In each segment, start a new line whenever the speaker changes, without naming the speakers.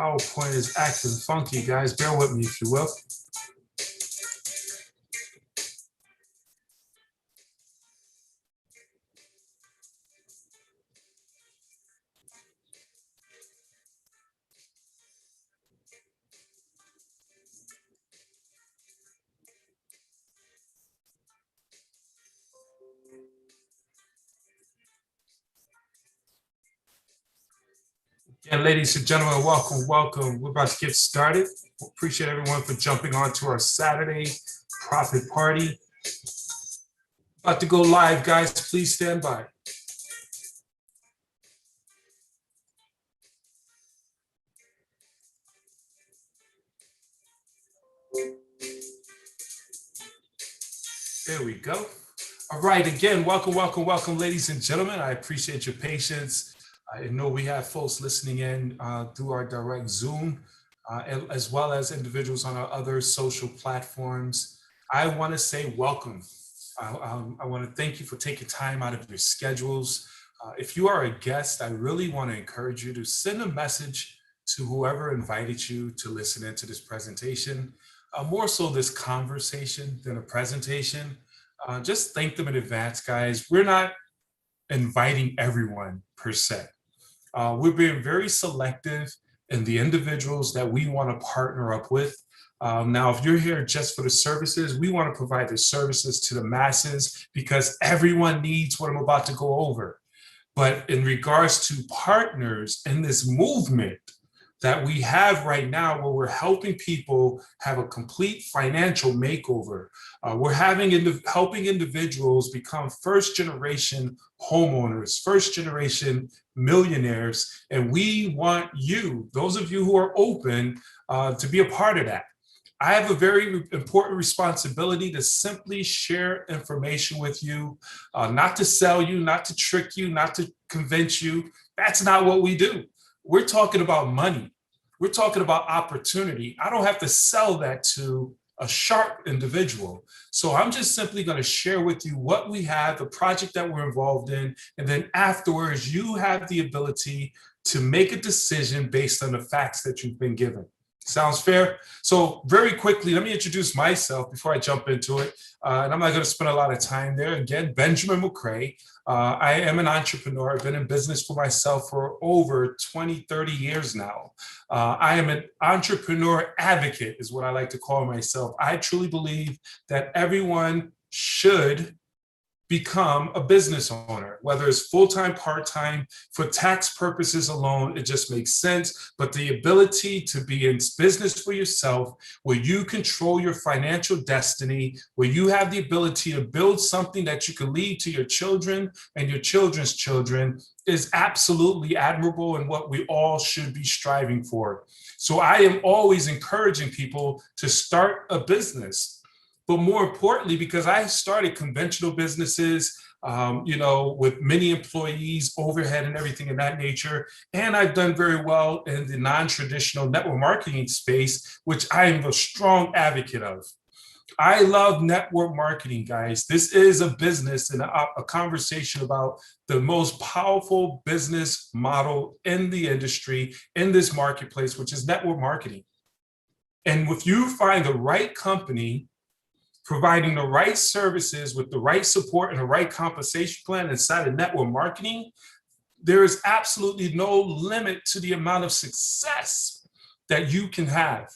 PowerPoint is acting funky, guys. Bear with me, if you will. And ladies and gentlemen, welcome. We're about to get started. Appreciate everyone for jumping on to our Saturday profit party. About to go live, guys. Please stand by. There we go. All right, again, welcome, ladies and gentlemen. I appreciate your patience. I know we have folks listening in through our direct Zoom, as well as individuals on our other social platforms. I want to say welcome. I want to thank you for taking time out of your schedules. If you are a guest, I really want to encourage you to send a message to whoever invited you to listen into this presentation. More so this conversation than a presentation. Just thank them in advance, guys. We're not inviting everyone per se. We're being very selective in the individuals that we want to partner up with. Now, if you're here just for the services, we want to provide the services to the masses because everyone needs what I'm about to go over. But in regards to partners in this movement that we have right now, where we're helping people have a complete financial makeover, we're helping individuals become first-generation homeowners, first-generation millionaires, and we want you, those of you who are open, to be a part of that. I have a very important responsibility to simply share information with you, not to sell you, not to trick you, not to convince you. That's not what we do. We're talking about money. We're talking about opportunity. I don't have to sell that to a sharp individual. So I'm just simply going to share with you what we have, the project that we're involved in, and then afterwards, you have the ability to make a decision based on the facts that you've been given. Sounds fair? So very quickly, let me introduce myself before I jump into it. And I'm not going to spend a lot of time there. Again, Benjamin McCray. I am an entrepreneur. I've been in business for myself for over 20, 30 years now. I am an entrepreneur advocate is what I like to call myself. I truly believe that everyone should become a business owner, whether it's full-time, part-time, for tax purposes alone, it just makes sense. But the ability to be in business for yourself, where you control your financial destiny, where you have the ability to build something that you can leave to your children and your children's children, is absolutely admirable and what we all should be striving for. So I am always encouraging people to start a business. But more importantly, because I started conventional businesses, with many employees, overhead and everything of that nature. And I've done very well in the non-traditional network marketing space, which I am a strong advocate of. I love network marketing, guys. This is a business and a conversation about the most powerful business model in the industry, in this marketplace, which is network marketing. And if you find the right company, providing the right services with the right support and the right compensation plan inside of network marketing, there is absolutely no limit to the amount of success that you can have.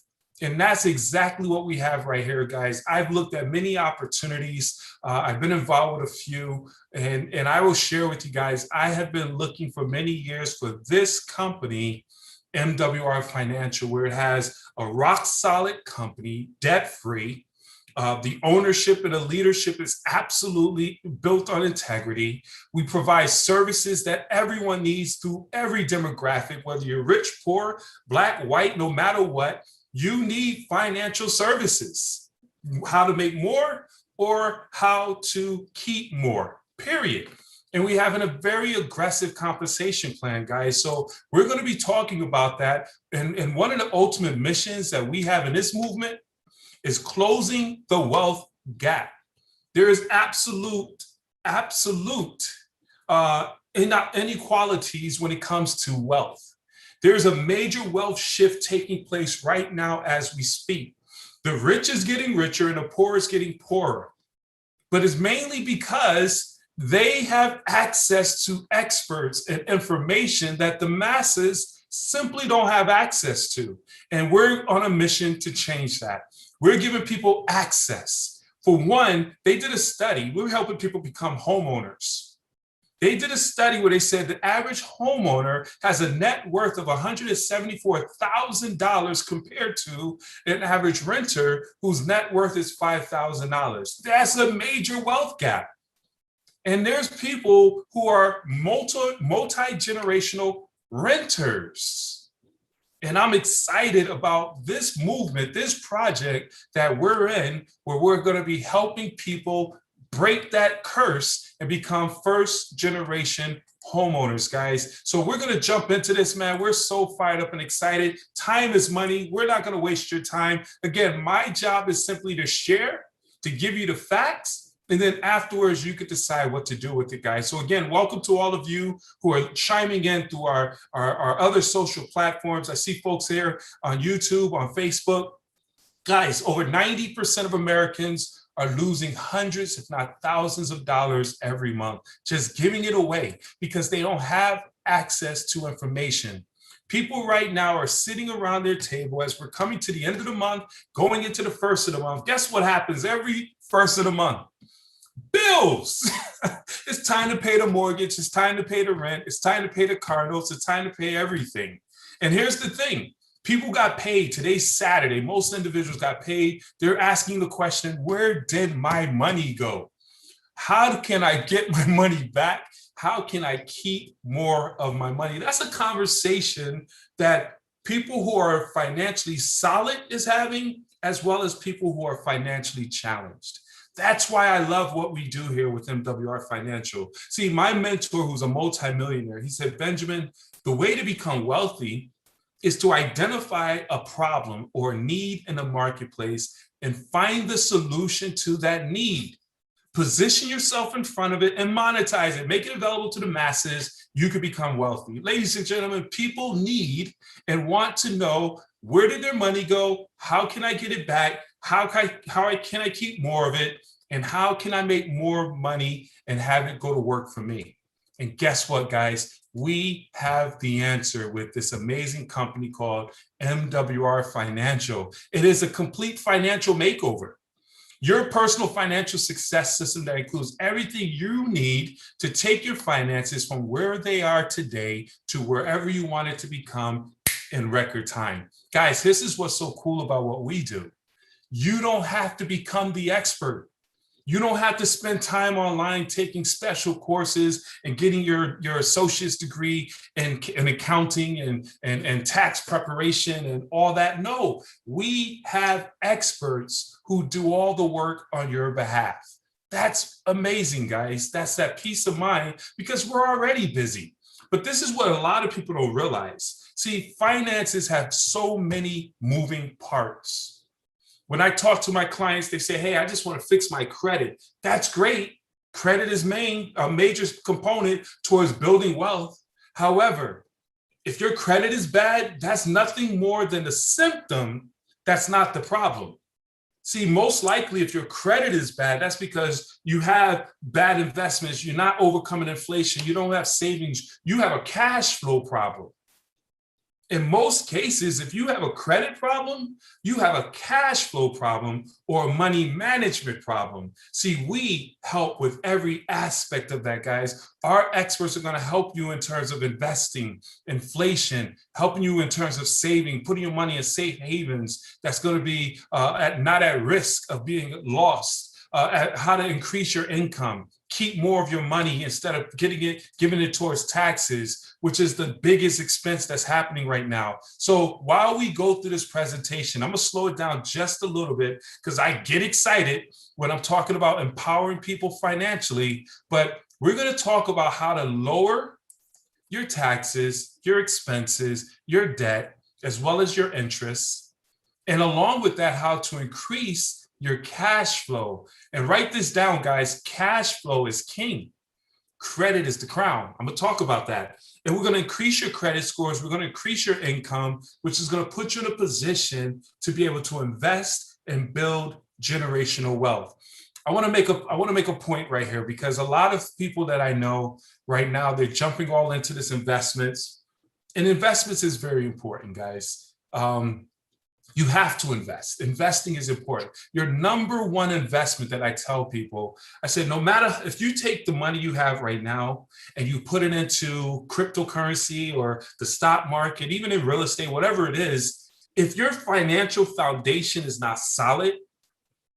And that's exactly what we have right here, guys. I've looked at many opportunities. I've been involved with a few, and I will share with you guys, I have been looking for many years for this company, MWR Financial, where it has a rock solid company, debt-free. The ownership and the leadership is absolutely built on integrity. We provide services that everyone needs through every demographic, whether you're rich, poor, black, white, no matter what, you need financial services. How to make more or how to keep more, period. And we have a very aggressive compensation plan, guys. So we're going to be talking about that. And one of the ultimate missions that we have in this movement is closing the wealth gap. There is absolute inequalities when it comes to wealth. There's a major wealth shift taking place right now as we speak. The rich is getting richer and the poor is getting poorer. But it's mainly because they have access to experts and information that the masses simply don't have access to. And we're on a mission to change that. We're giving people access. For one, they did a study. We're helping people become homeowners. They did a study where they said the average homeowner has a net worth of $174,000 compared to an average renter whose net worth is $5,000. That's a major wealth gap. And there's people who are multi-generational renters. And I'm excited about this movement, this project that we're in, where we're going to be helping people break that curse and become first generation homeowners, guys. So we're going to jump into this, man. We're so fired up and excited. Time is money. We're not going to waste your time. Again, my job is simply to share, to give you the facts, and then afterwards you could decide what to do with it, guys. So again, welcome to all of you who are chiming in through our other social platforms. I see folks here on YouTube, on Facebook. Guys, over 90% of Americans are losing hundreds, if not thousands of dollars every month, just giving it away because they don't have access to information. People right now are sitting around their table as we're coming to the end of the month, going into the first of the month. Guess what happens every first of the month? Bills. It's time to pay the mortgage. It's time to pay the rent. It's time to pay the car notes. It's time to pay everything. And here's the thing. People got paid. Today's Saturday. Most individuals got paid. They're asking the question, where did my money go? How can I get my money back? How can I keep more of my money? That's a conversation that people who are financially solid is having, as well as people who are financially challenged. That's why I love what we do here with MWR Financial. See, my mentor, who's a multimillionaire, he said, Benjamin, the way to become wealthy is to identify a problem or need in the marketplace and find the solution to that need. Position yourself in front of it and monetize it. Make it available to the masses. You could become wealthy. Ladies and gentlemen, people need and want to know, where did their money go? How can I get it back? How can I keep more of it? And how can I make more money and have it go to work for me? And guess what, guys? We have the answer with this amazing company called MWR Financial. It is a complete financial makeover. Your personal financial success system that includes everything you need to take your finances from where they are today to wherever you want it to become in record time. Guys, this is what's so cool about what we do. You don't have to become the expert. You don't have to spend time online taking special courses and getting your associate's degree in accounting and tax preparation and all that. No, we have experts who do all the work on your behalf. That's amazing, guys. That's that peace of mind because we're already busy. But this is what a lot of people don't realize. See, finances have so many moving parts. When I talk to my clients, they say, hey, I just want to fix my credit. That's great. Credit is a major component towards building wealth. However, if your credit is bad, that's nothing more than a symptom. That's not the problem. See, most likely if your credit is bad, that's because you have bad investments. You're not overcoming inflation. You don't have savings. You have a cash flow problem. In most cases, if you have a credit problem, you have a cash flow problem or a money management problem. See, we help with every aspect of that, guys. Our experts are going to help you in terms of investing, inflation, helping you in terms of saving, putting your money in safe havens that's going to be not at risk of being lost, at how to increase your income, keep more of your money instead of giving it towards taxes, which is the biggest expense that's happening right now. So while we go through this presentation, I'm gonna slow it down just a little bit because I get excited when I'm talking about empowering people financially, but we're gonna talk about how to lower your taxes, your expenses, your debt, as well as your interests. And along with that, how to increase your cash flow. And write this down, guys, cash flow is king. credit is the crown. I'm going to talk about that. And we're going to increase your credit scores. We're going to increase your income, which is going to put you in a position to be able to invest and build generational wealth. I want to make a point right here, because a lot of people that I know right now, they're jumping all into this investments, and investments is very important, guys. You have to invest. Investing is important. Your number one investment that I tell people, I said, no matter if you take the money you have right now and you put it into cryptocurrency or the stock market, even in real estate, whatever it is, if your financial foundation is not solid,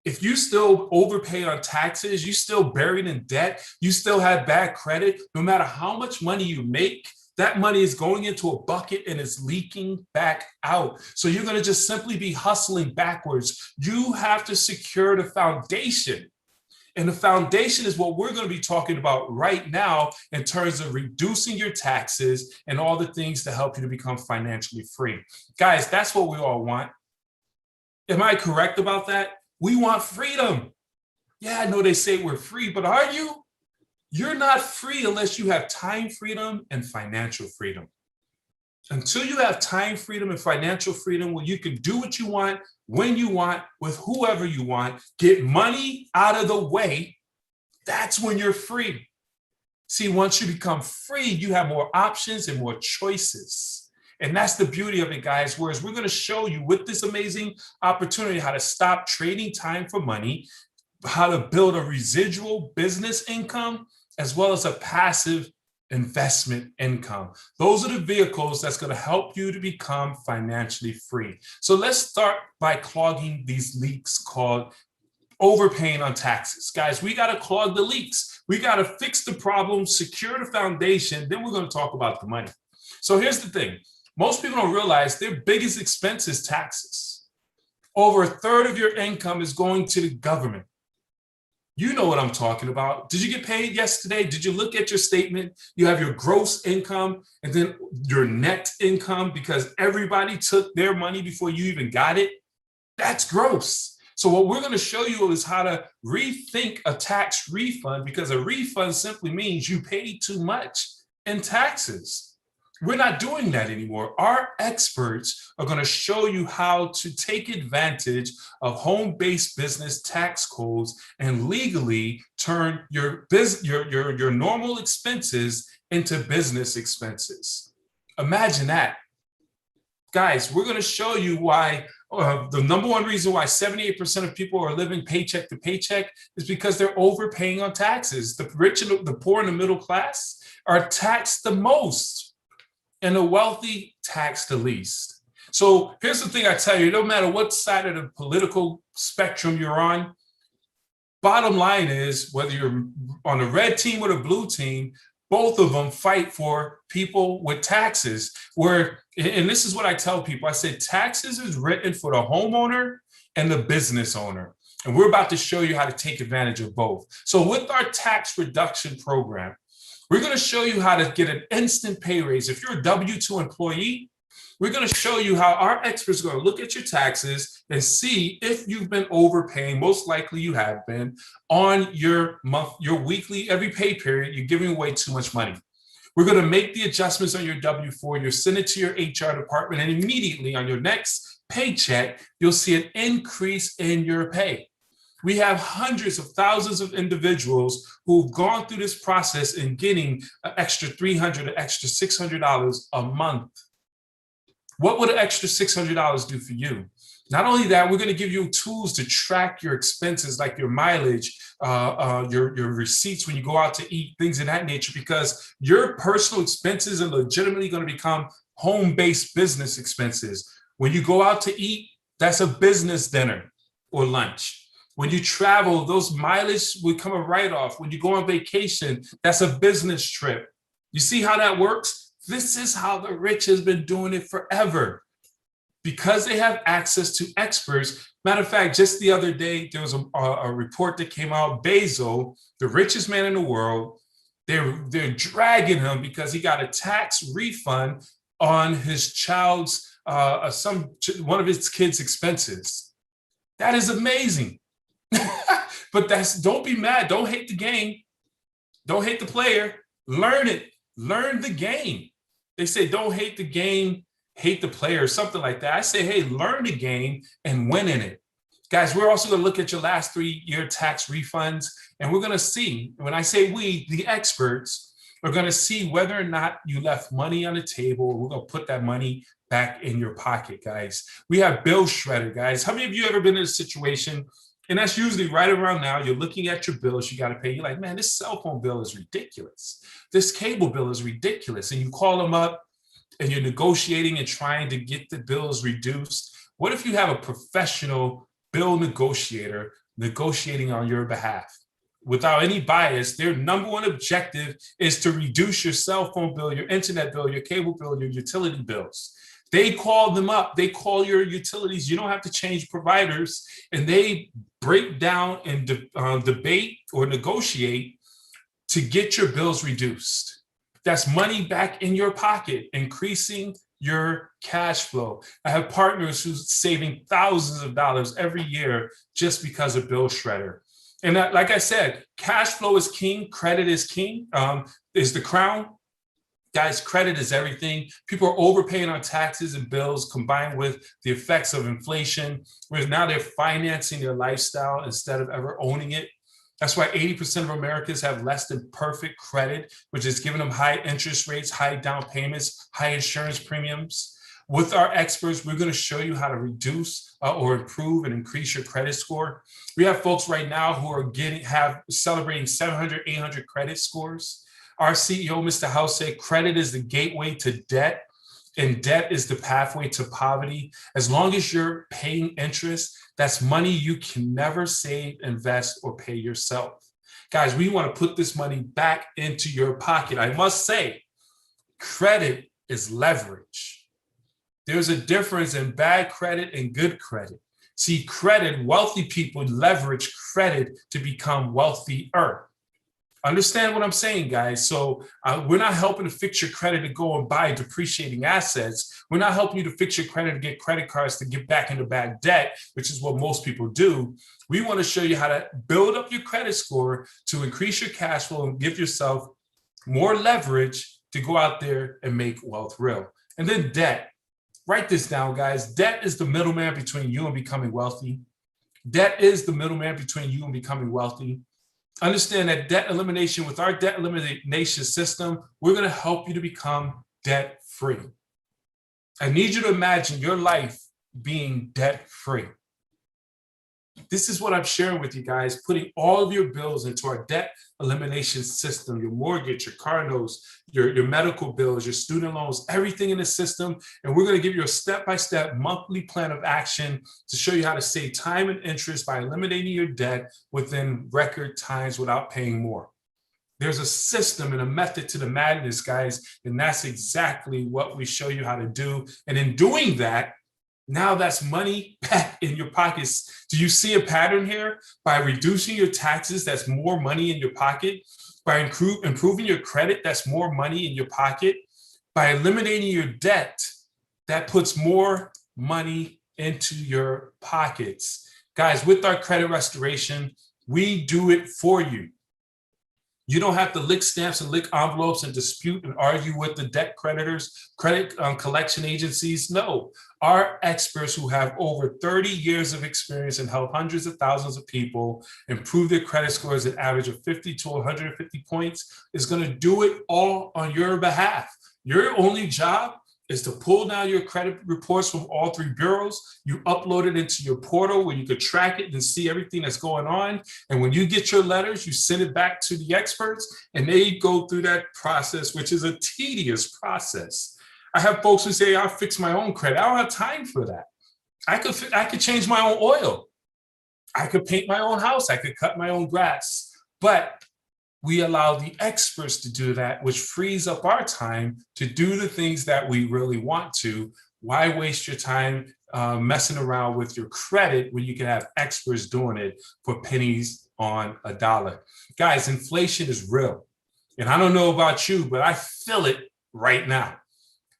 if you still overpay on taxes, you still buried in debt, you still have bad credit, no matter how much money you make, that money is going into a bucket and it's leaking back out. So you're going to just simply be hustling backwards. You have to secure the foundation. And the foundation is what we're going to be talking about right now in terms of reducing your taxes and all the things to help you to become financially free. Guys, that's what we all want. Am I correct about that? We want freedom. Yeah, I know they say we're free, but are you? You're not free unless you have time freedom and financial freedom. Until you have time freedom and financial freedom, where you can do what you want, when you want, with whoever you want, get money out of the way, that's when you're free. See, once you become free, you have more options and more choices. And that's the beauty of it, guys. Whereas we're going to show you with this amazing opportunity how to stop trading time for money, how to build a residual business income, as well as a passive investment income. Those are the vehicles that's going to help you to become financially free. So let's start by clogging these leaks called overpaying on taxes. Guys, we got to clog the leaks. We got to fix the problem, secure the foundation. Then we're going to talk about the money. So here's the thing. Most people don't realize their biggest expense is taxes. Over a third of your income is going to the government. You know what I'm talking about. Did you get paid yesterday? Did you look at your statement? You have your gross income and then your net income, because everybody took their money before you even got it. That's gross. So what we're going to show you is how to rethink a tax refund, because a refund simply means you paid too much in taxes. We're not doing that anymore. Our experts are going to show you how to take advantage of home-based business tax codes and legally turn your normal expenses into business expenses. Imagine that. Guys, we're going to show you why the number one reason why 78% of people are living paycheck to paycheck is because they're overpaying on taxes. The rich and the poor and the middle class are taxed the most, and the wealthy tax the least. So here's the thing I tell you, no matter what side of the political spectrum you're on, bottom line is whether you're on the red team or the blue team, both of them fight for people with taxes. And this is what I tell people, I said taxes is written for the homeowner and the business owner. And we're about to show you how to take advantage of both. So with our tax reduction program, we're going to show you how to get an instant pay raise. If you're a W-2 employee, we're going to show you how our experts are going to look at your taxes and see if you've been overpaying. Most likely you have been on your weekly, every pay period. You're giving away too much money. We're going to make the adjustments on your W-4. You'll send it to your HR department, and immediately on your next paycheck, you'll see an increase in your pay. We have hundreds of thousands of individuals who've gone through this process and getting an extra $300, an extra $600 a month. What would an extra $600 do for you? Not only that, we're going to give you tools to track your expenses, like your mileage, your receipts when you go out to eat, things of that nature, because your personal expenses are legitimately going to become home-based business expenses. When you go out to eat, that's a business dinner or lunch. When you travel, those mileage will become a write-off. When you go on vacation, that's a business trip. You see how that works? This is how the rich has been doing it forever, because they have access to experts. Matter of fact, just the other day, there was a report that came out. Bezos, the richest man in the world, they're dragging him because he got a tax refund on his child's, one of his kids' expenses. That is amazing. But don't be mad. Don't hate the game. Don't hate the player, learn it, learn the game. They say, don't hate the game, hate the player, something like that. I say, hey, learn the game and win in it. Guys, we're also going to look at your last 3-year tax refunds, and we're going to see, when I say we, the experts, are going to see whether or not you left money on the table. We're going to put that money back in your pocket, guys. We have bill shredder, guys. How many of you ever been in a situation, and that's usually right around now, you're looking at your bills you got to pay. You're like, man, this cell phone bill is ridiculous. This cable bill is ridiculous. And you call them up and you're negotiating and trying to get the bills reduced. What if you have a professional bill negotiator negotiating on your behalf? Without any bias, their number one objective is to reduce your cell phone bill, your internet bill, your cable bill, your utility bills. They call them up, they call your utilities. You don't have to change providers, and they break down and debate or negotiate to get your bills reduced. That's money back in your pocket, increasing your cash flow. I have partners who's saving thousands of dollars every year just because of bill shredder. And like I said, cash flow is king, credit is king, is the crown. Guys, credit is everything. People are overpaying on taxes and bills combined with the effects of inflation, where now they're financing their lifestyle instead of ever owning it. That's why 80% of Americans have less than perfect credit, which is giving them high interest rates, high down payments, high insurance premiums. With our experts, we're going to show you how to reduce or improve and increase your credit score. We have folks right now who are celebrating 700, 800 credit scores. Our CEO, Mr. House, said credit is the gateway to debt, and debt is the pathway to poverty. As long as you're paying interest, that's money you can never save, invest, or pay yourself. Guys, we want to put this money back into your pocket. I must say, credit is leverage. There's a difference in bad credit and good credit. See, credit, wealthy people leverage credit to become wealthier. Understand what I'm saying, guys? So we're not helping to fix your credit to go and buy depreciating assets. We're not helping you to fix your credit to get credit cards to get back into bad debt, which is what most people do. We want to show you how to build up your credit score to increase your cash flow and give yourself more leverage to go out there and make wealth real. And then debt. Write this down, guys. Debt is the middleman between you and becoming wealthy. Debt is the middleman between you and becoming wealthy. Understand that debt elimination, with our debt elimination system, we're going to help you to become debt free. I need you to imagine your life being debt free. This is what I'm sharing with you guys, putting all of your bills into our debt elimination system, your mortgage, your car notes, your medical bills, your student loans, everything in the system. And we're going to give you a step-by-step monthly plan of action to show you how to save time and interest by eliminating your debt within record times without paying more. There's a system and a method to the madness, guys, and that's exactly what we show you how to do. And in doing that, now that's money back in your pockets. Do you see a pattern here? By reducing your taxes, that's more money in your pocket. By improving your credit, that's more money in your pocket. By eliminating your debt, that puts more money into your pockets. Guys, with our credit restoration, we do it for you. You don't have to lick stamps and lick envelopes and dispute and argue with the debt creditors, credit collection agencies. No, our experts who have over 30 years of experience and help hundreds of thousands of people improve their credit scores at average of 50 to 150 points is going to do it all on your behalf. Your only job is to pull down your credit reports from all 3 bureaus. You upload it into your portal where you could track it and see everything that's going on. And when you get your letters, you send it back to the experts and they go through that process, which is a tedious process. I have folks who say, I'll fix my own credit. I don't have time for that. I could change my own oil. I could paint my own house. I could cut my own grass. But we allow the experts to do that, which frees up our time to do the things that we really want to. Why waste your time messing around with your credit when you can have experts doing it for pennies on a dollar? Guys, inflation is real. And I don't know about you, but I feel it right now.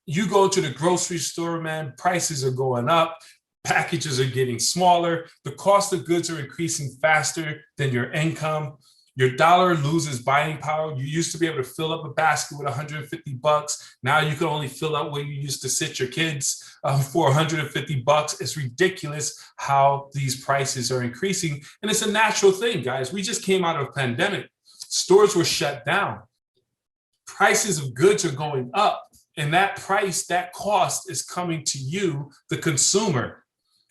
You go to the grocery store, man, prices are going up. Packages are getting smaller. The cost of goods are increasing faster than your income. Your dollar loses buying power. You used to be able to fill up a basket with $150. Now you can only fill up where you used to sit your kids for $150. It's ridiculous how these prices are increasing. And it's a natural thing, guys. We just came out of a pandemic. Stores were shut down. Prices of goods are going up. And that price, that cost is coming to you, the consumer.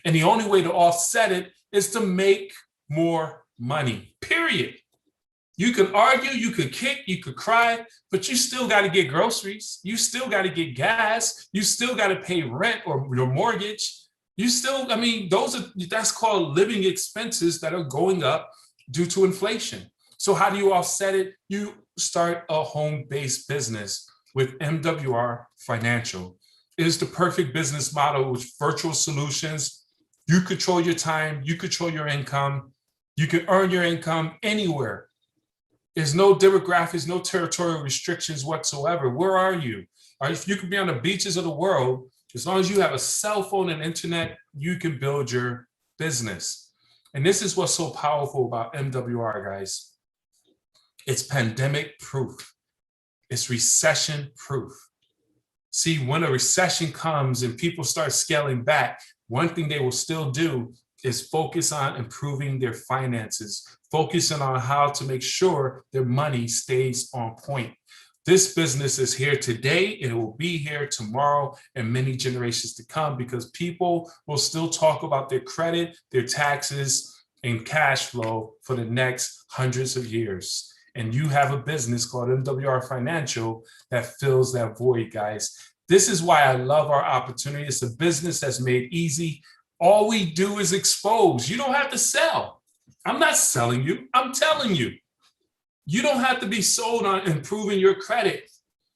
And the only way to offset it is to make more money, period. You can argue, you could kick, you could cry, but you still got to get groceries. You still got to get gas. You still got to pay rent or your mortgage. You still, I mean, that's called living expenses that are going up due to inflation. So how do you offset it? You start a home-based business with MWR Financial. It is the perfect business model with virtual solutions. You control your time, you control your income. You can earn your income anywhere. There's no demographics, no territorial restrictions whatsoever. Where are you? If you could be on the beaches of the world, as long as you have a cell phone and internet, you can build your business. And this is what's so powerful about MWR, guys. It's pandemic proof. It's recession proof. See, when a recession comes and people start scaling back, one thing they will still do is focus on improving their finances, focusing on how to make sure their money stays on point. This business is here today, and it will be here tomorrow and many generations to come, because people will still talk about their credit, their taxes, and cash flow for the next hundreds of years. And you have a business called MWR Financial that fills that void, guys. This is why I love our opportunity. It's a business that's made easy. All we do is expose. You don't have to sell. I'm not selling you. I'm telling you. You don't have to be sold on improving your credit.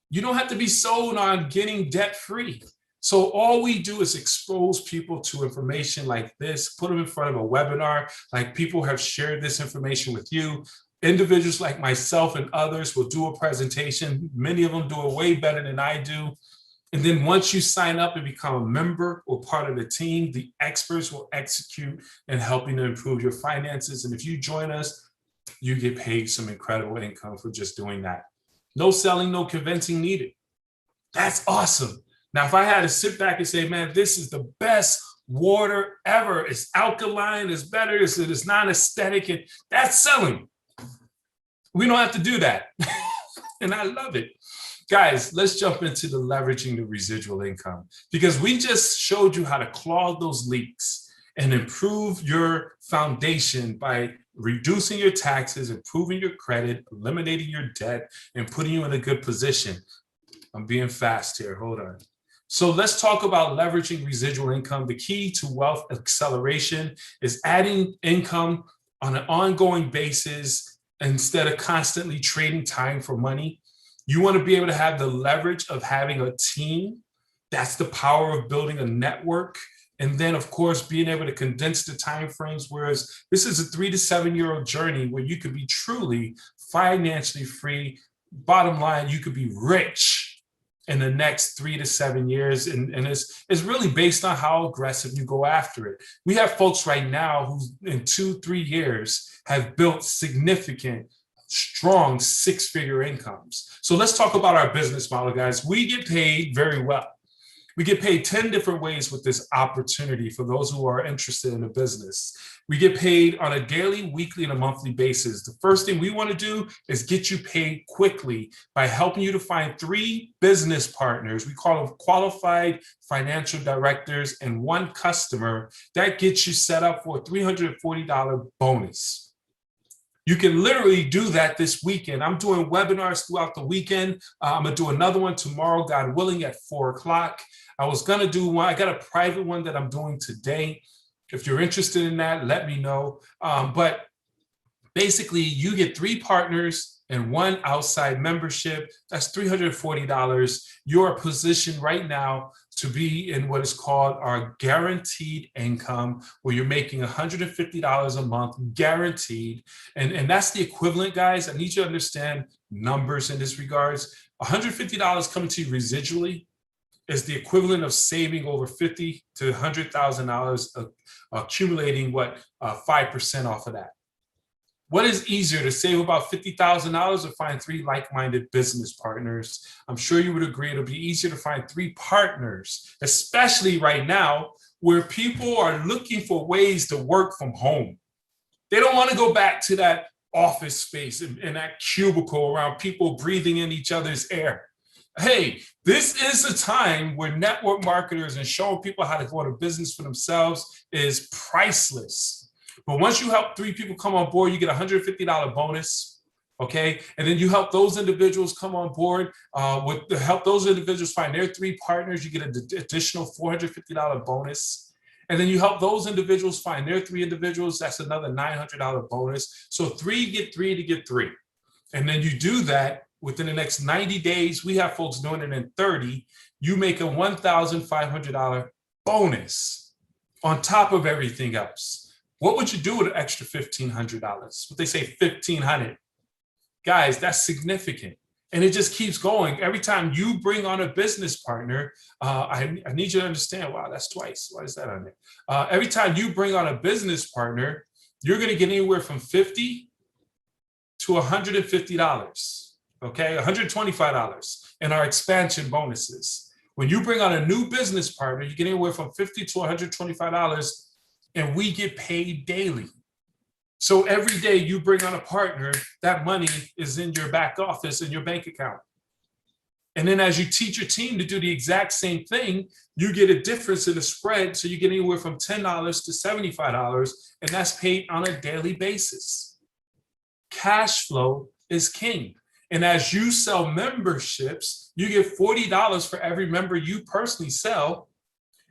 You don't have to be sold on getting debt-free. So all we do is expose people to information like this, put them in front of a webinar, like people have shared this information with you. Individuals like myself and others will do a presentation. Many of them do it way better than I do. And then once you sign up and become a member or part of the team, the experts will execute in helping to improve your finances. And if you join us, you get paid some incredible income for just doing that. No selling, no convincing needed. That's awesome. Now, if I had to sit back and say, man, this is the best water ever. It's alkaline, it's better, it's non-aesthetic, and that's selling. We don't have to do that. And I love it. Guys, let's jump into the leveraging the residual income, because we just showed you how to clog those leaks and improve your foundation by reducing your taxes, improving your credit, eliminating your debt, and putting you in a good position. I'm being fast here, hold on. So let's talk about leveraging residual income. The key to wealth acceleration is adding income on an ongoing basis instead of constantly trading time for money. You want to be able to have the leverage of having a team. That's the power of building a network. And then, of course, being able to condense the time frames, whereas this is a 3 to 7 year old journey where you could be truly financially free. Bottom line, you could be rich in the next 3 to 7 years. And it's really based on how aggressive you go after it. We have folks right now who in 2-3 years have built significant, strong 6-figure incomes. So let's talk about our business model, guys. We get paid very well. We get paid 10 different ways with this opportunity for those who are interested in the business. We get paid on a daily, weekly, and a monthly basis. The first thing we want to do is get you paid quickly by helping you to find 3 business partners. We call them qualified financial directors and 1 customer. That gets you set up for a $340 bonus. You can literally do that this weekend. I'm doing webinars throughout the weekend. I'm going to do another one tomorrow, God willing, at 4 o'clock. I was going to do one. I got a private one that I'm doing today. If you're interested in that, let me know. But basically, you get 3 partners and 1 outside membership. That's $340. You're positioned right now to be in what is called our guaranteed income, where you're making $150 a month guaranteed. And that's the equivalent, guys. I need you to understand numbers in this regards. $150 coming to you residually is the equivalent of saving over $50,000 to $100,000, accumulating 5% off of that. What is easier, to save about $50,000 or find 3 like-minded business partners? I'm sure you would agree it'll be easier to find 3 partners, especially right now where people are looking for ways to work from home. They don't want to go back to that office space and that cubicle around people breathing in each other's air. Hey, this is a time where network marketers and showing people how to go into business for themselves is priceless. But once you help 3 people come on board, you get a $150 bonus, okay? And then you help those individuals come on board, help those individuals find their 3 partners, you get an additional $450 bonus. And then you help those individuals find their 3 individuals, that's another $900 bonus. So 3 get 3 to get 3. And then you do that within the next 90 days. We have folks doing it in 30. You make a $1,500 bonus on top of everything else. What would you do with an extra $1,500? What they say, $1,500. Guys, that's significant. And it just keeps going. Every time you bring on a business partner, I need you to understand, wow, that's twice. Why is that on there? Every time you bring on a business partner, you're going to get anywhere from $50 to $150, okay? $125 in our expansion bonuses. When you bring on a new business partner, you get anywhere from $50 to $125, and we get paid daily. So every day you bring on a partner, that money is in your back office, in your bank account. And then as you teach your team to do the exact same thing, you get a difference in the spread. So you get anywhere from $10 to $75, and that's paid on a daily basis. Cash flow is king. And as you sell memberships, you get $40 for every member you personally sell.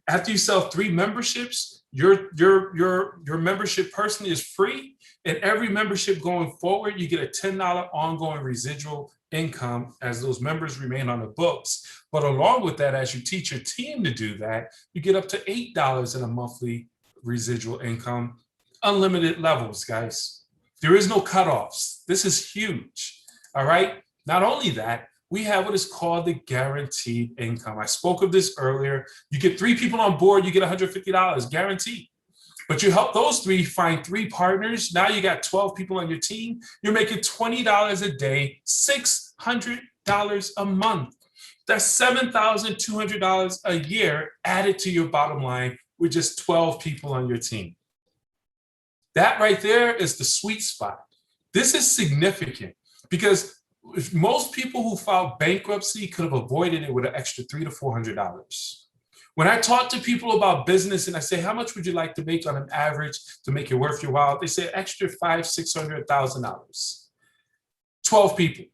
After you sell 3 memberships, your membership personally is free, and every membership going forward, you get a $10 ongoing residual income as those members remain on the books. But along with that, as you teach your team to do that, you get up to $8 in a monthly residual income, unlimited levels, guys. There is no cutoffs. This is huge, all right? Not only that, we have what is called the guaranteed income. I spoke of this earlier. You get 3 people on board, you get $150 guaranteed. But you help those 3 find 3 partners. Now you got 12 people on your team. You're making $20 a day, $600 a month. That's $7,200 a year added to your bottom line with just 12 people on your team. That right there is the sweet spot. This is significant because if most people who filed bankruptcy could have avoided it with an extra $300 to $400. When I talk to people about business and I say, how much would you like to make on an average to make it worth your while? They say extra $500, $600, $1,000. 12 people.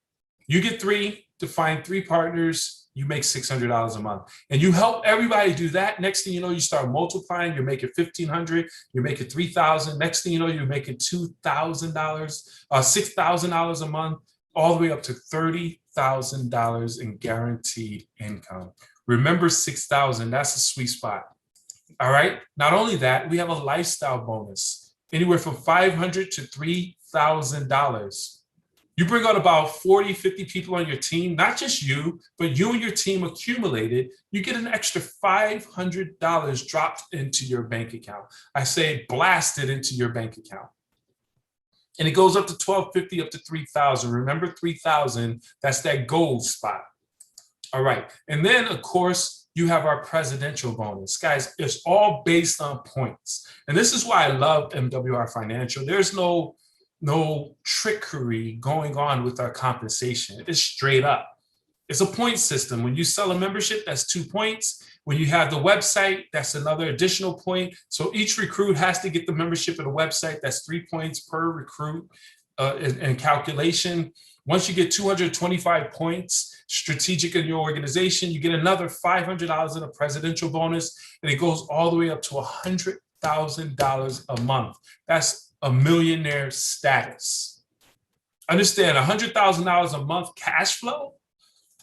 You get 3 to find 3 partners, you make $600 a month. And you help everybody do that. Next thing you know, you start multiplying, you're making $1,500, you're making $3,000. Next thing you know, you're making $2,000, $6,000 a month, all the way up to $30,000 in guaranteed income. Remember 6,000, that's a sweet spot. All right. Not only that, we have a lifestyle bonus, anywhere from $500 to $3,000. You bring on about 40, 50 people on your team, not just you, but you and your team accumulated, you get an extra $500 dropped into your bank account. I say blasted into your bank account. And it goes up to $1,250, up to $3,000. Remember 3,000, that's that gold spot. All right. And then, of course, you have our presidential bonus. Guys, it's all based on points. And this is why I love MWR Financial. There's no trickery going on with our compensation. It's straight up. It's a point system. When you sell a membership, that's 2 points. When you have the website, that's another additional point. So each recruit has to get the membership of the website. That's 3 points per recruit in calculation. Once you get 225 points strategic in your organization, you get another $500 in a presidential bonus, and it goes all the way up to $100,000 a month. That's a millionaire status. Understand, $100,000 a month cash flow,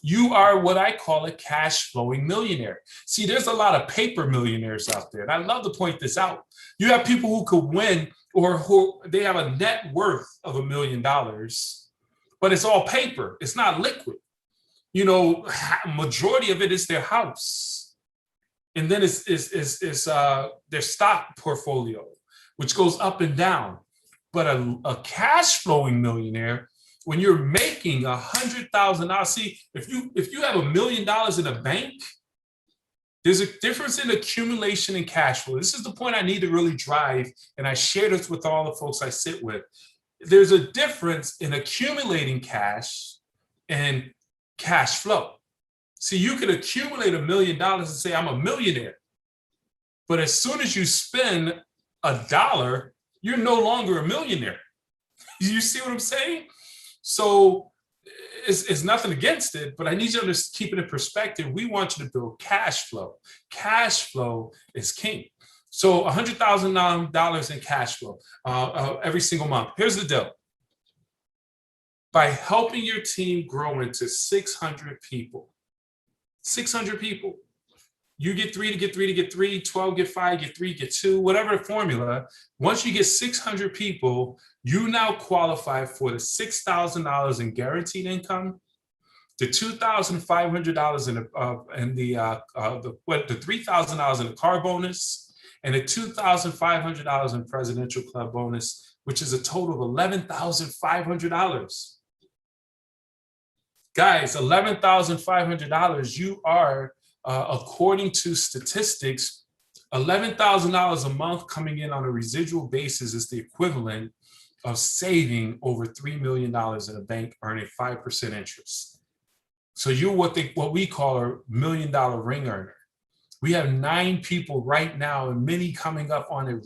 you are what I call a cash flowing millionaire. See, there's a lot of paper millionaires out there, and I love to point this out. You have people who could win or who they have a net worth of $1 million, but it's all paper. It's not liquid. You know, majority of it is their house. And then it's their stock portfolio, which goes up and down. But a cash flowing millionaire, when you're making $100,000, see, if you have $1 million in a bank, there's a difference in accumulation and cash flow. This is the point I need to really drive, and I share this with all the folks I sit with. There's a difference in accumulating cash and cash flow. See, you can accumulate $1 million and say, I'm a millionaire. But as soon as you spend $1, you're no longer a millionaire. You see what I'm saying? So it's nothing against it, but I need you to keep it in perspective. We want you to build cash flow. Cash flow is king. So $100,000 in cash flow every single month. Here's the deal. By helping your team grow into 600 people, 600 people, you get 3 to get 3 to get 3, 12 get 5, get 3, get 2, whatever the formula. Once you get 600 people, you now qualify for the $6,000 in guaranteed income, the $2,500 in the $3,000 in the car bonus, and the $2,500 in Presidential Club bonus, which is a total of $11,500. Guys, $11,500, you are, according to statistics, $11,000 a month coming in on a residual basis is the equivalent of saving over $3 million in a bank earning 5% interest. So you're what we call a $1 million ring earner. We have 9 people right now, and many coming up on it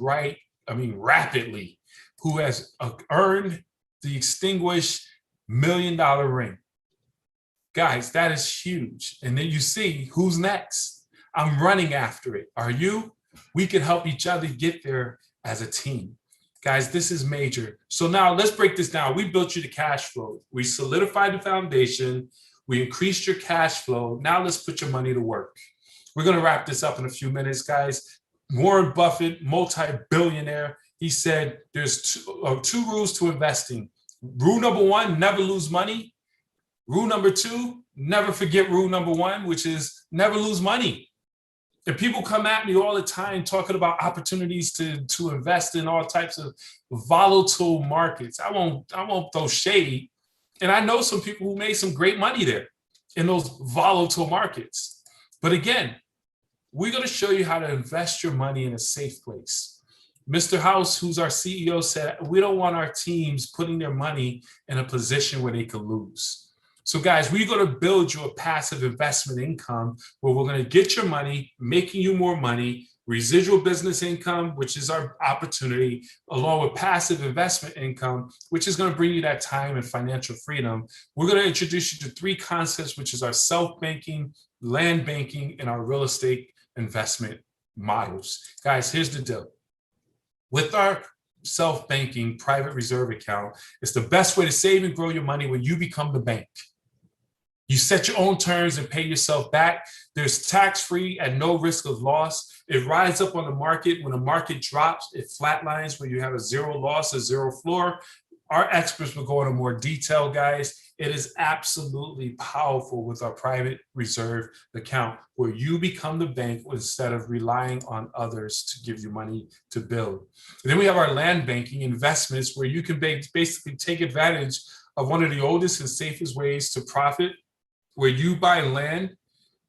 rapidly, who has earned the extinguished $1 million ring. Guys, that is huge. And then you see who's next. I'm running after it. Are you? We can help each other get there as a team. Guys, this is major. So now let's break this down. We built you the cash flow. We solidified the foundation. We increased your cash flow. Now let's put your money to work. We're going to wrap this up in a few minutes, guys. Warren Buffett, multi-billionaire, he said there's two rules to investing. Rule number 1, never lose money. Rule number 2, never forget rule number 1, which is never lose money. And people come at me all the time talking about opportunities to invest in all types of volatile markets. I won't throw shade. And I know some people who made some great money there in those volatile markets. But again, we're going to show you how to invest your money in a safe place. Mr. House, who's our CEO, said, we don't want our teams putting their money in a position where they could lose. So guys, we're going to build you a passive investment income where we're going to get your money, making you more money, residual business income, which is our opportunity, along with passive investment income, which is going to bring you that time and financial freedom. We're going to introduce you to 3 concepts, which is our self-banking, land banking, and our real estate investment models. Guys, here's the deal. With our self-banking private reserve account, it's the best way to save and grow your money when you become the bank. You set your own terms and pay yourself back. There's tax-free at no risk of loss. It rides up on the market. When the market drops, it flatlines where you have a zero loss, a zero floor. Our experts will go into more detail, guys. It is absolutely powerful with our private reserve account where you become the bank instead of relying on others to give you money to build. And then we have our land banking investments where you can basically take advantage of one of the oldest and safest ways to profit, where you buy land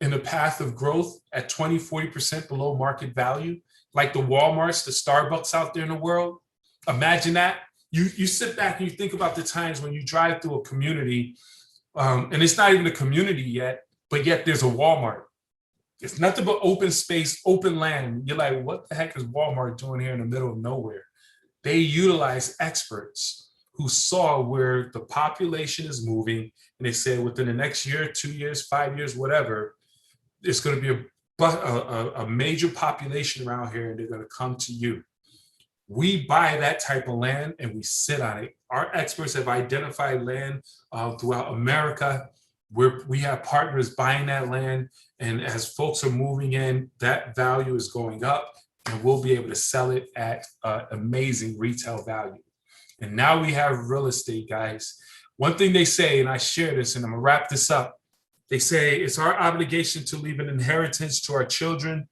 in a path of growth at 20, 40% below market value, like the Walmarts, the Starbucks out there in the world. Imagine that. You sit back and you think about the times when you drive through a community, and it's not even a community yet, but yet there's a Walmart. It's nothing but open space, open land. You're like, what the heck is Walmart doing here in the middle of nowhere? They utilize experts who saw where the population is moving, and they said within the next year, 2 years, 5 years, whatever, there's going to be a major population around here, and they're going to come to you. We buy that type of land and we sit on it. Our experts have identified land throughout America where we have partners buying that land. And as folks are moving in, that value is going up and we'll be able to sell it at amazing retail value. And now we have real estate, guys. One thing they say, and I share this and I'm gonna wrap this up. They say it's our obligation to leave an inheritance to our children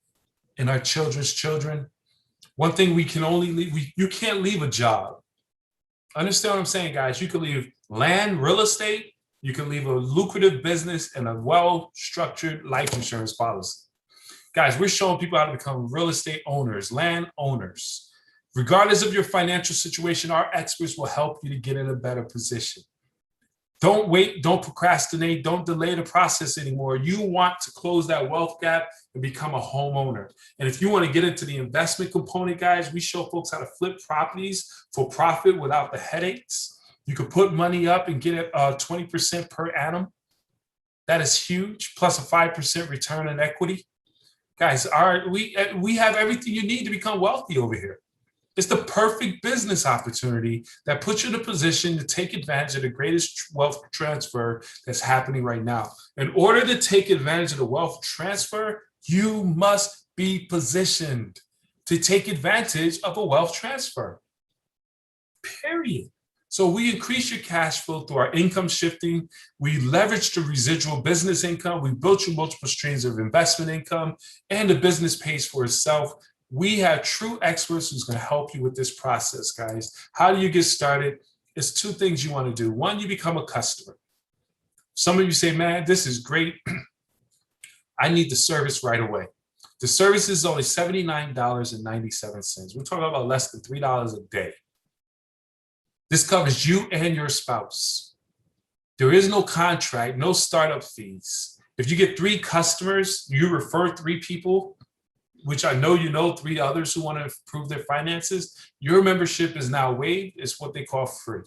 and our children's children. One thing we can only leave, you can't leave a job. Understand what I'm saying, guys? You could leave land, real estate, you can leave a lucrative business and a well-structured life insurance policy. Guys, we're showing people how to become real estate owners, land owners. Regardless of your financial situation, our experts will help you to get in a better position. Don't wait, don't procrastinate, don't delay the process anymore. You want to close that wealth gap and become a homeowner. And if you want to get into the investment component, guys, we show folks how to flip properties for profit without the headaches. You could put money up and get 20% per annum. That is huge, plus a 5% return on equity. Guys, we have everything you need to become wealthy over here. It's the perfect business opportunity that puts you in a position to take advantage of the greatest wealth transfer that's happening right now. In order to take advantage of the wealth transfer, you must be positioned to take advantage of a wealth transfer. Period. So we increase your cash flow through our income shifting. We leverage the residual business income. We built you multiple streams of investment income, and the business pays for itself. We have true experts who's going to help you with this process, guys. How do you get started? It's two things you want to do. One, you become a customer. Some of you say, man, this is great. I need the service right away. The service is only $79.97. We're talking about less than $3 a day. This covers you and your spouse. There is no contract, no startup fees. If you get 3 customers, you refer 3 people, which I know you know 3 others who want to improve their finances, your membership is now waived. It's what they call free.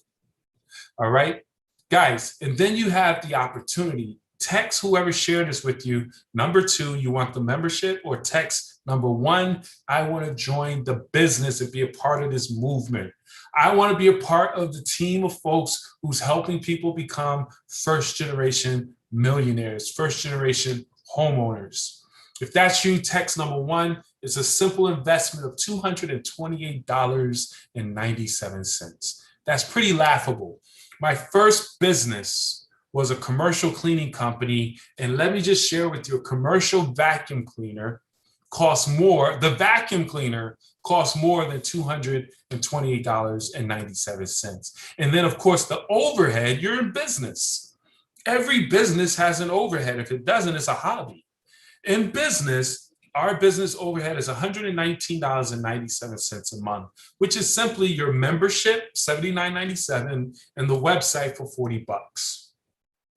All right, guys, and then you have the opportunity. Text whoever shared this with you. Number 2, you want the membership, or text number 1, I want to join the business and be a part of this movement. I want to be a part of the team of folks who's helping people become first-generation millionaires, first-generation homeowners. If that's you, text number 1. It's a simple investment of $228.97. That's pretty laughable. My first business was a commercial cleaning company, and let me just share with you, a commercial vacuum cleaner costs more. The vacuum cleaner costs more than $228.97. And then, of course, the overhead, you're in business. Every business has an overhead. If it doesn't, it's a hobby. In business, our business overhead is $119.97 a month, which is simply your membership, $79.97, and the website for $40.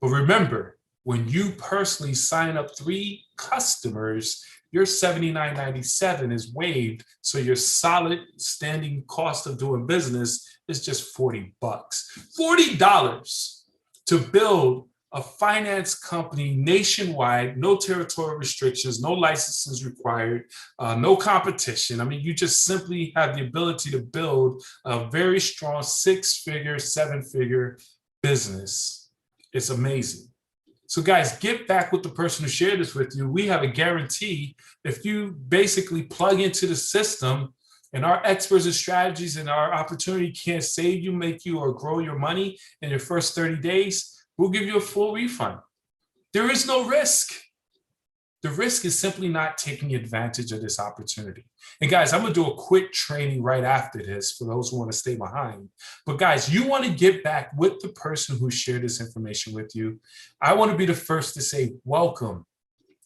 But remember, when you personally sign up 3 customers, your $79.97 is waived, so your solid standing cost of doing business is just $40. $40 to build a finance company nationwide, no territorial restrictions, no licenses required, no competition. I mean, you just simply have the ability to build a very strong 6-figure, 7-figure business. It's amazing. So guys, get back with the person who shared this with you. We have a guarantee. If you basically plug into the system and our experts and strategies and our opportunity can't save you, make you, or grow your money in your first 30 days, we'll give you a full refund. There is no risk. The risk is simply not taking advantage of this opportunity. And guys, I'm going to do a quick training right after this for those who want to stay behind. But guys, you want to get back with the person who shared this information with you. I want to be the first to say, welcome.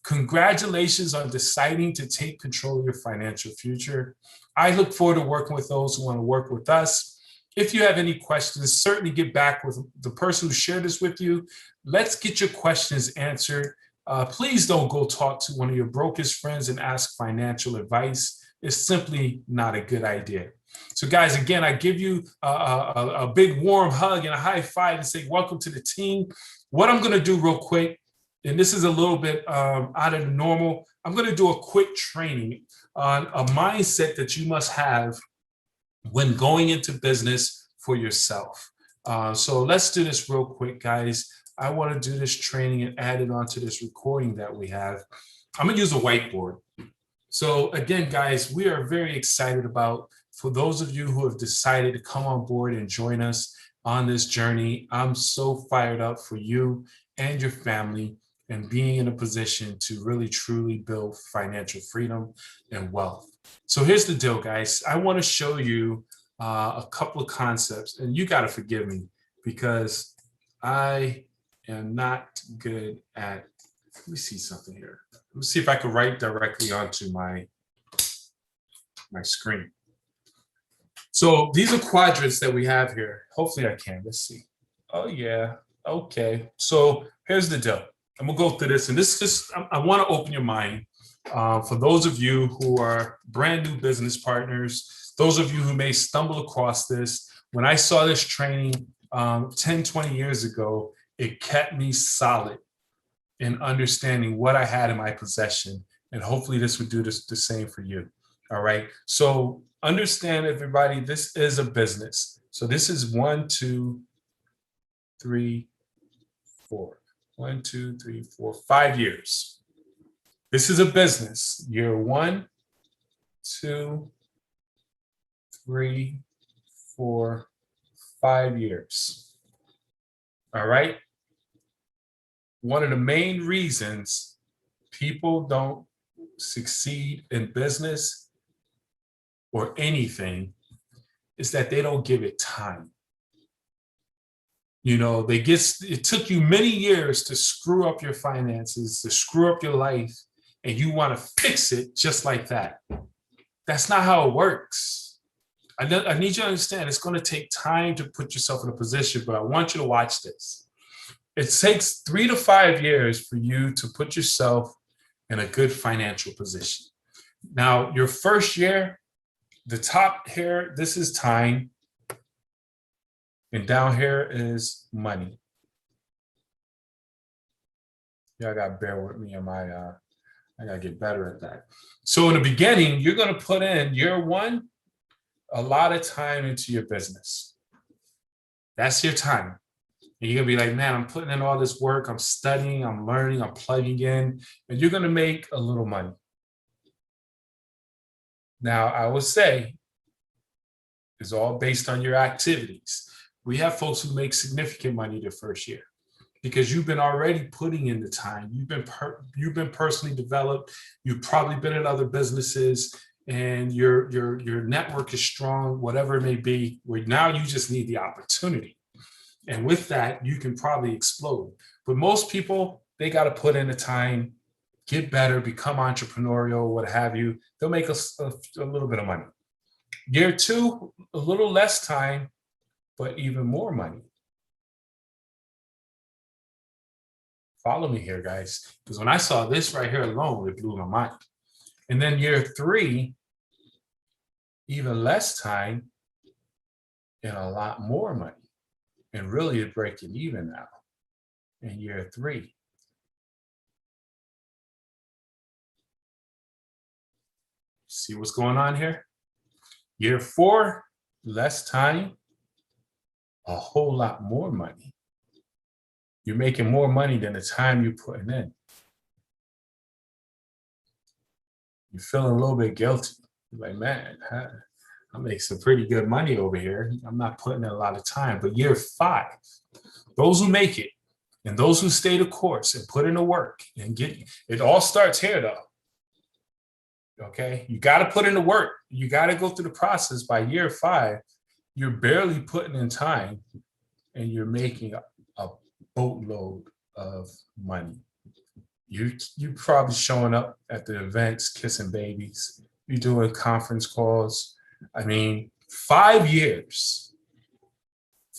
Congratulations on deciding to take control of your financial future. I look forward to working with those who want to work with us. If you have any questions, certainly get back with the person who shared this with you. Let's get your questions answered. Please don't go talk to one of your brokest friends and ask financial advice. It's simply not a good idea. So guys, again, I give you a big warm hug and a high five and say, welcome to the team. What I'm going to do real quick, and this is a little bit out of the normal, I'm going to do a quick training on a mindset that you must have when going into business for yourself. So let's do this real quick, guys. I want to do this training and add it onto this recording that we have. I'm going to use a whiteboard. So again, guys, we are very excited about, for those of you who have decided to come on board and join us on this journey, I'm so fired up for you and your family and being in a position to really, truly build financial freedom and wealth. So here's the deal, guys. I want to show you a couple of concepts, and you got to forgive me because I am not good at, let me see something here. Let me see if I can write directly onto my screen. So these are quadrants that we have here. Hopefully I can. Let's see. Oh, yeah. Okay. So here's the deal. I'm going to go through this. And this just, I want to open your mind for those of you who are brand new business partners, those of you who may stumble across this. When I saw this training 10, 20 years ago, it kept me solid in understanding what I had in my possession. And hopefully this would do the same for you. All right. So understand, everybody, this is a business. So this is 1, 2, 3, 4. 1, 2, 3, 4, 5 years. This is a business. Year 1, 2, 3, 4, 5 years. All right. One of the main reasons people don't succeed in business or anything is that they don't give it time. You know, it took you many years to screw up your finances, to screw up your life, and you want to fix it just like that. That's not how it works. I need you to understand it's going to take time to put yourself in a position, but I want you to watch this. It takes 3 to 5 years for you to put yourself in a good financial position. Now, your first year, the top here, this is time. And down here is money. Y'all got to bear with me on my, I got to get better at that. So in the beginning, you're going to put in year 1, a lot of time into your business. That's your time. And you're going to be like, man, I'm putting in all this work. I'm studying, I'm learning, I'm plugging in, and you're going to make a little money. Now, I would say it's all based on your activities. We have folks who make significant money their first year because you've been already putting in the time. You've been personally developed. You've probably been in other businesses, and your network is strong, whatever it may be. Where now you just need the opportunity, and with that, you can probably explode. But most people, they got to put in the time, get better, become entrepreneurial, what have you. They'll make a little bit of money. Year 2, a little less time, but even more money. Follow me here, guys, because when I saw this right here alone, it blew my mind. And then year 3, even less time and a lot more money. And really you're breaking even now in year 3. See what's going on here? Year 4, less time, a whole lot more money. You're making more money than the time you're putting in. You're feeling a little bit guilty. You're like, man, I make some pretty good money over here. I'm not putting in a lot of time. But year 5, those who make it and those who stay the course and put in the work and get it, all starts here though. Okay, you got to put in the work. You got to go through the process. By year 5, you're barely putting in time and you're making a boatload of money. You probably showing up at the events, kissing babies. You're doing conference calls. I mean, 5 years.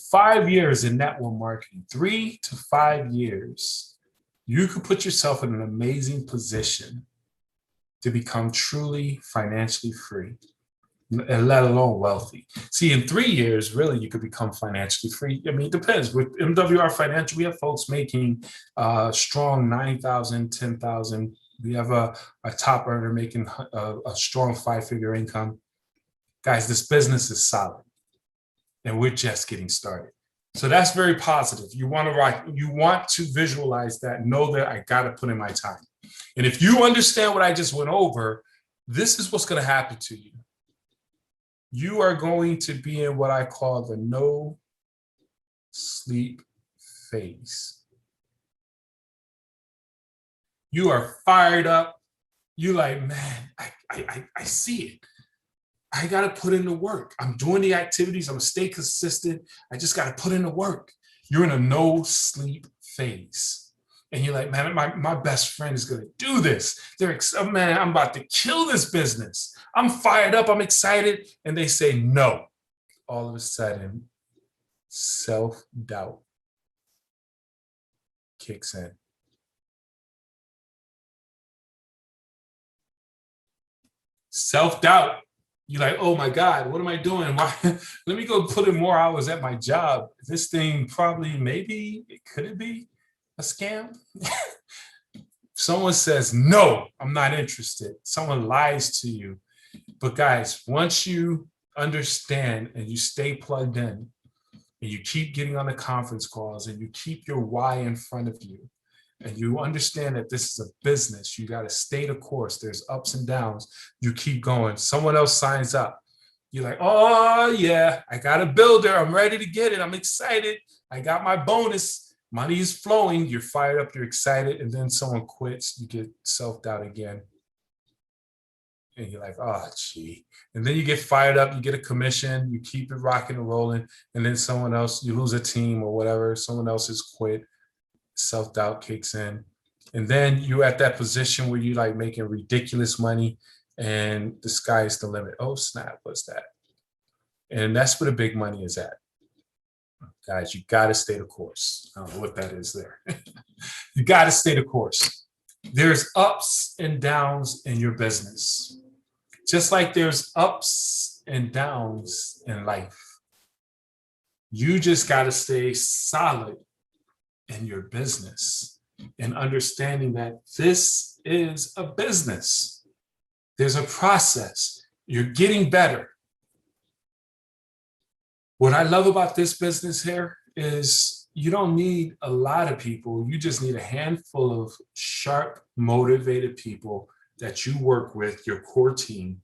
5 years in network marketing, 3 to 5 years. You could put yourself in an amazing position to become truly financially free, and let alone wealthy. See, in 3 years, really, you could become financially free. I mean, it depends. With MWR Financial, we have folks making strong 9,000, 10,000. We have a top earner making a strong 5-figure income. Guys, this business is solid, and we're just getting started. So that's very positive. You want to visualize that, know that I got to put in my time. And if you understand what I just went over, this is what's going to happen to you. You are going to be in what I call the no sleep phase. You are fired up. You like, man, I see it. I got to put in the work. I'm doing the activities. I'm going to stay consistent. I just got to put in the work. You're in a no sleep phase. And you're like, man, my best friend is going to do this. Man, I'm about to kill this business. I'm fired up. I'm excited. And they say no. All of a sudden, self-doubt kicks in. Self-doubt. You're like, oh my God, what am I doing? Why? Let me go put in more hours at my job. This thing probably, maybe, could it be a scam? Someone says, no, I'm not interested. Someone lies to you. But guys, once you understand and you stay plugged in and you keep getting on the conference calls and you keep your why in front of you, and you understand that this is a business, you got to stay the course. There's ups and downs. You keep going. Someone else signs up. You're like, oh yeah, I got a builder. I'm ready to get it. I'm excited. I got my bonus. Money is flowing. You're fired up. You're excited. And then someone quits. You get self-doubt again. And you're like, oh, gee. And then you get fired up. You get a commission. You keep it rocking and rolling. And then someone else, you lose a team or whatever. Someone else has quit. Self-doubt kicks in. And then you're at that position where you like making ridiculous money and the sky is the limit. Oh, snap, what's that? And that's where the big money is at. Guys, you got to stay the course. I don't know what that is there. You got to stay the course. There's ups and downs in your business. Just like there's ups and downs in life. You just got to stay solid in your business and understanding that this is a business. There's a process. You're getting better. What I love about this business here is you don't need a lot of people. You just need a handful of sharp, motivated people that you work with, your core team,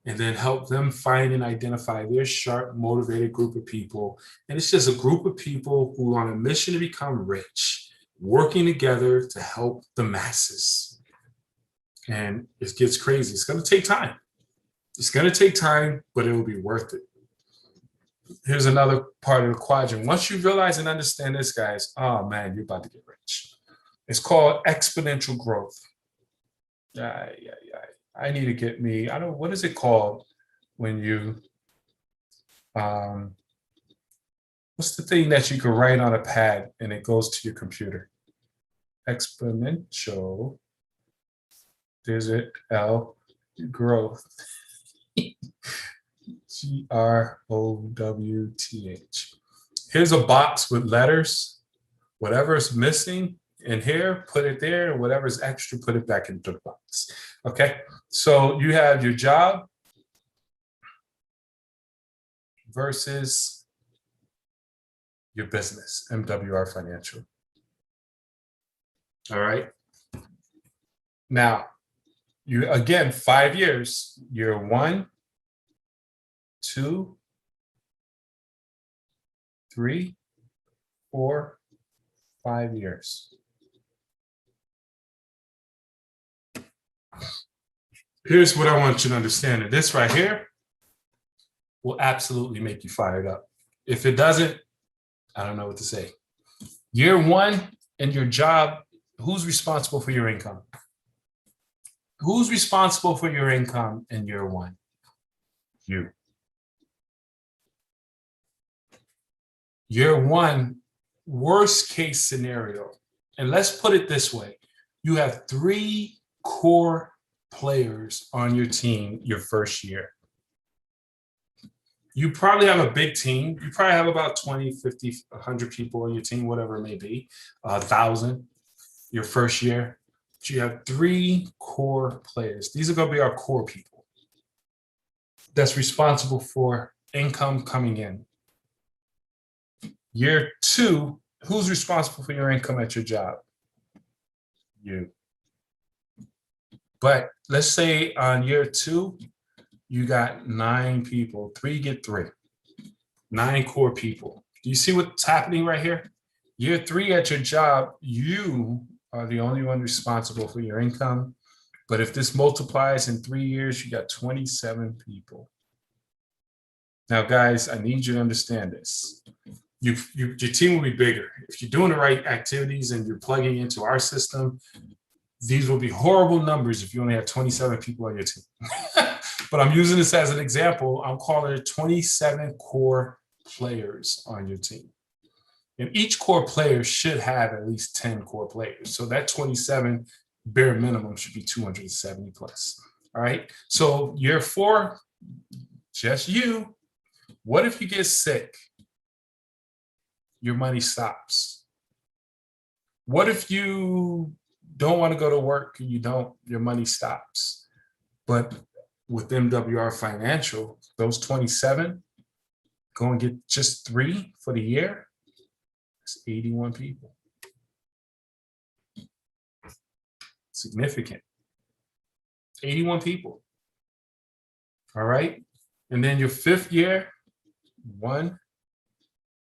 and then help them find and identify their sharp, motivated group of people. And it's just a group of people who are on a mission to become rich, working together to help the masses. And it gets crazy. It's going to take time. It's going to take time, but it will be worth it. Here's another part of the quadrant. Once you realize and understand this, guys, oh man, you're about to get rich. It's called exponential growth. I need to get me, I don't, what is it called when you, what's the thing that you can write on a pad and it goes to your computer? Exponential, there's it, L, growth. Growth. Here's a box with letters. Whatever's missing in here, put it there, and whatever's extra, put it back into the box. Okay, so you have your job versus your business, MWR Financial. All right. Now, you again, 5 years, year 1, 2, 3, 4, 5 years. Here's what I want you to understand. And this right here will absolutely make you fired up. If it doesn't, I don't know what to say. Year 1 in your job, who's responsible for your income? Who's responsible for your income in year 1? You. Year 1, worst case scenario. And let's put it this way. You have 3 core players on your team your first year. You probably have a big team. You probably have about 20, 50, 100 people on your team, whatever it may be, 1,000 your first year. But you have 3 core players. These are going to be our core people that's responsible for income coming in. Year 2, who's responsible for your income at your job? You. But let's say on year 2, you got 9 people. 3 get 3. 9 core people. Do you see what's happening right here? Year 3 at your job, you are the only one responsible for your income. But if this multiplies in 3 years, you got 27 people. Now, guys, I need you to understand this. Your team will be bigger. If you're doing the right activities and you're plugging into our system, these will be horrible numbers if you only have 27 people on your team. But I'm using this as an example. I'm calling it 27 core players on your team. And each core player should have at least 10 core players. So that 27 bare minimum should be 270 plus. All right. So year 4, just you. What if you get sick? Your money stops. What if you don't want to go to work and your money stops? But with MWR Financial, those 27 go and get just 3 for the year. It's 81 people. Significant. 81 people. All right. And then your 5th year, 1,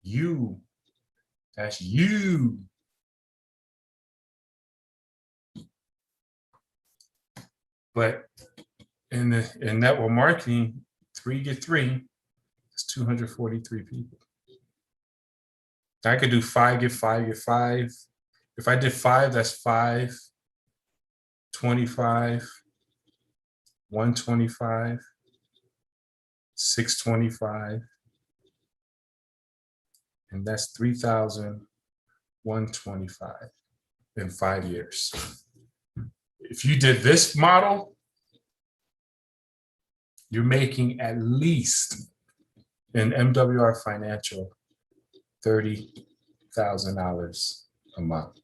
you. That's you. But in network marketing, 3 get 3, it's 243 people. I could do 5 get 5 get 5. If I did 5, that's 5, 25, 125, 625, and that's 3,125 in 5 years. If you did this model, you're making at least in MWR Financial $30,000 a month.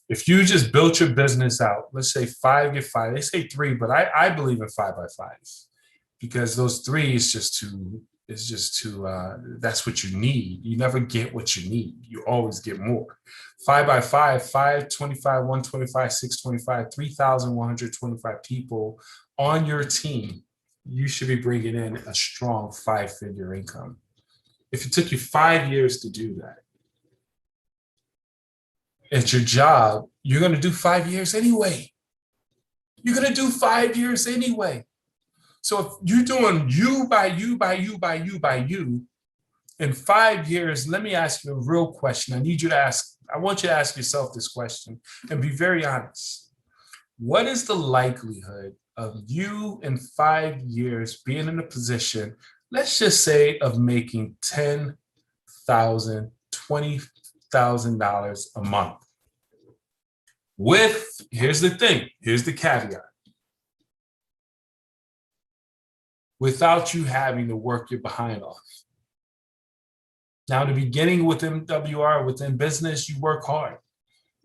If you just built your business out, let's say 5 get 5, they say 3, but I believe in 5 by 5 because those 3 is just too, that's what you need. You never get what you need. You always get more. 5 by 5, 525, 125, 625, 3,125 people on your team. You should be bringing in a strong 5-figure income. If it took you 5 years to do that, at your job, you're going to do 5 years anyway. You're going to do 5 years anyway. So if you're doing you by you by you by you by you, in 5 years, let me ask you a real question. I want you to ask yourself this question and be very honest. What is the likelihood of you in 5 years being in a position, let's just say, of making $10,000, $20,000 a month? Here's the thing, here's the caveat. Without you having to work your behind off. Now, in the beginning with MWR, within business, you work hard.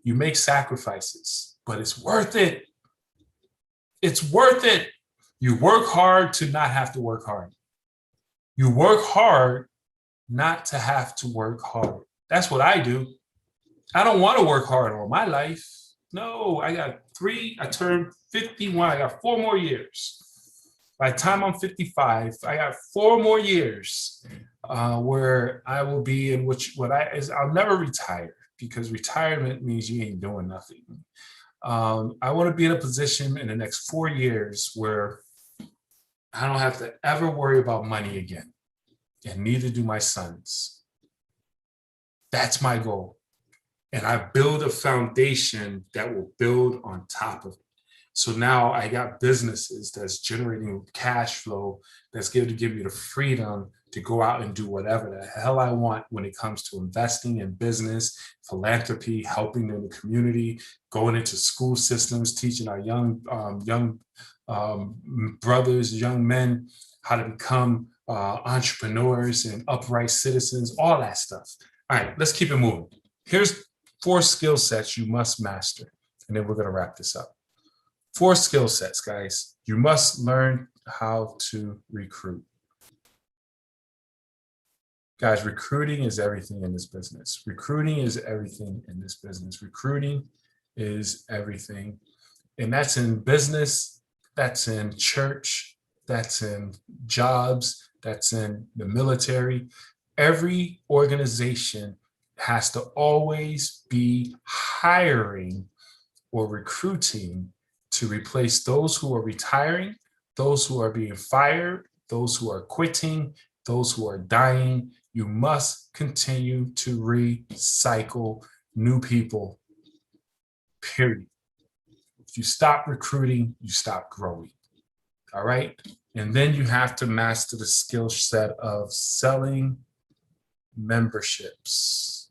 You make sacrifices, but it's worth it. It's worth it. You work hard to not have to work hard. You work hard not to have to work hard. That's what I do. I don't want to work hard all my life. No, I turned 51. I got 4 more years. By the time I'm 55, I got 4 more years where I will be in I'll never retire, because retirement means you ain't doing nothing. I want to be in a position in the next 4 years where I don't have to ever worry about money again, and neither do my sons. That's my goal. And I build a foundation that will build on top of it. So now I got businesses that's generating cash flow, that's going to give me the freedom to go out and do whatever the hell I want when it comes to investing in business, philanthropy, helping in the community, going into school systems, teaching our young brothers, young men how to become entrepreneurs and upright citizens, all that stuff. All right, let's keep it moving. Here's 4 skill sets you must master, and then we're going to wrap this up. 4 skill sets, guys. You must learn how to recruit. Guys, recruiting is everything in this business. Recruiting is everything in this business. Recruiting is everything. And that's in business, that's in church, that's in jobs, that's in the military. Every organization has to always be hiring or recruiting to replace those who are retiring, those who are being fired, those who are quitting, those who are dying. You must continue to recycle new people, period. If you stop recruiting, you stop growing. All right. And then you have to master the skill set of selling memberships.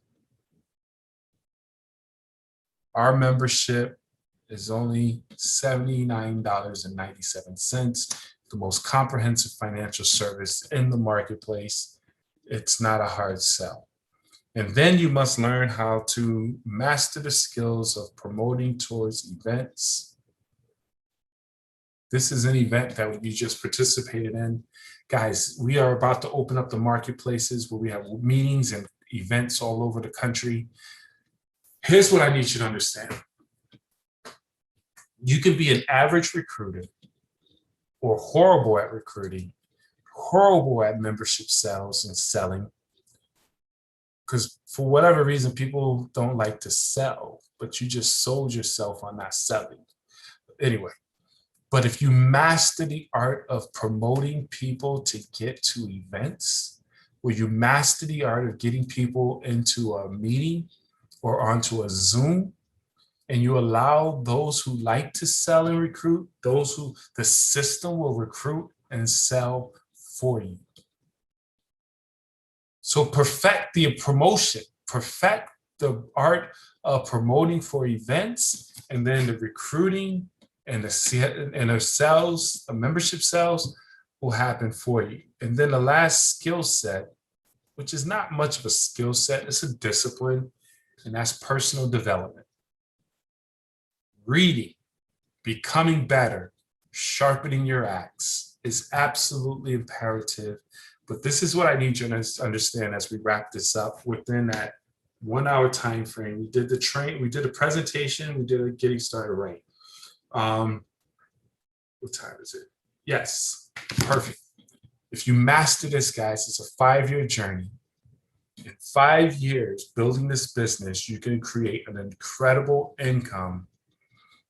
Our membership is only $79.97, the most comprehensive financial service in the marketplace. It's not a hard sell. And then you must learn how to master the skills of promoting towards events. This is an event that you just participated in. Guys, we are about to open up the marketplaces where we have meetings and events all over the country. Here's what I need you to understand. You can be an average recruiter or horrible at recruiting, horrible at membership sales and selling, because for whatever reason, people don't like to sell, but you just sold yourself on not selling. Anyway, but if you master the art of promoting people to get to events, where you master the art of getting people into a meeting or onto a Zoom, and you allow those who like to sell and recruit, those who the system will recruit and sell for you. So perfect the promotion, perfect the art of promoting for events, and then the recruiting and the sales, the membership sales will happen for you. And then the last skill set, which is not much of a skill set, it's a discipline, and that's personal development. Reading, becoming better, sharpening your axe is absolutely imperative. But this is what I need you to understand as we wrap this up within that 1 hour time frame. We did the presentation, we did a getting started right. What time is it? Yes, perfect. If you master this, guys, it's a 5-year journey. In 5 years, building this business, you can create an incredible income.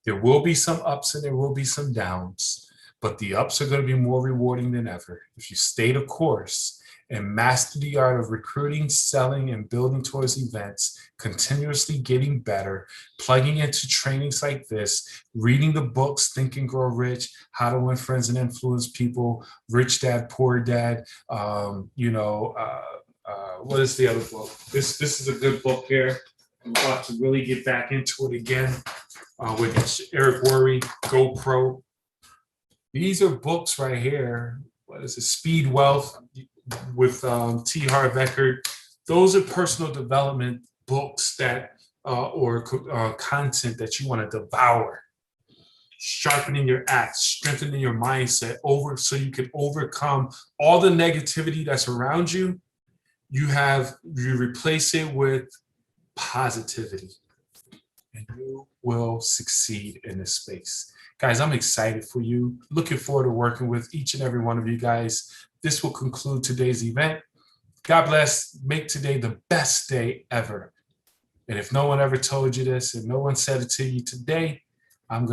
There will be some ups and there will be some downs, but the ups are going to be more rewarding than ever. If you stay the course and master the art of recruiting, selling, and building towards events, continuously getting better, plugging into trainings like this, reading the books, Think and Grow Rich, How to Win Friends and Influence People, Rich Dad, Poor Dad, what is the other book? This is a good book here. I'm about to really get back into it again with Eric Worre, GoPro. These are books right here. What is it? Speed Wealth with T. Harv Eker. Those are personal development books that or content that you want to devour. Sharpening your axe, strengthening your mindset so you can overcome all the negativity that's around you. You replace it with positivity, and you will succeed in this space. Guys, I'm excited for you. Looking forward to working with each and every one of you guys. This will conclude today's event. God bless. Make today the best day ever. And if no one ever told you this and no one said it to you today,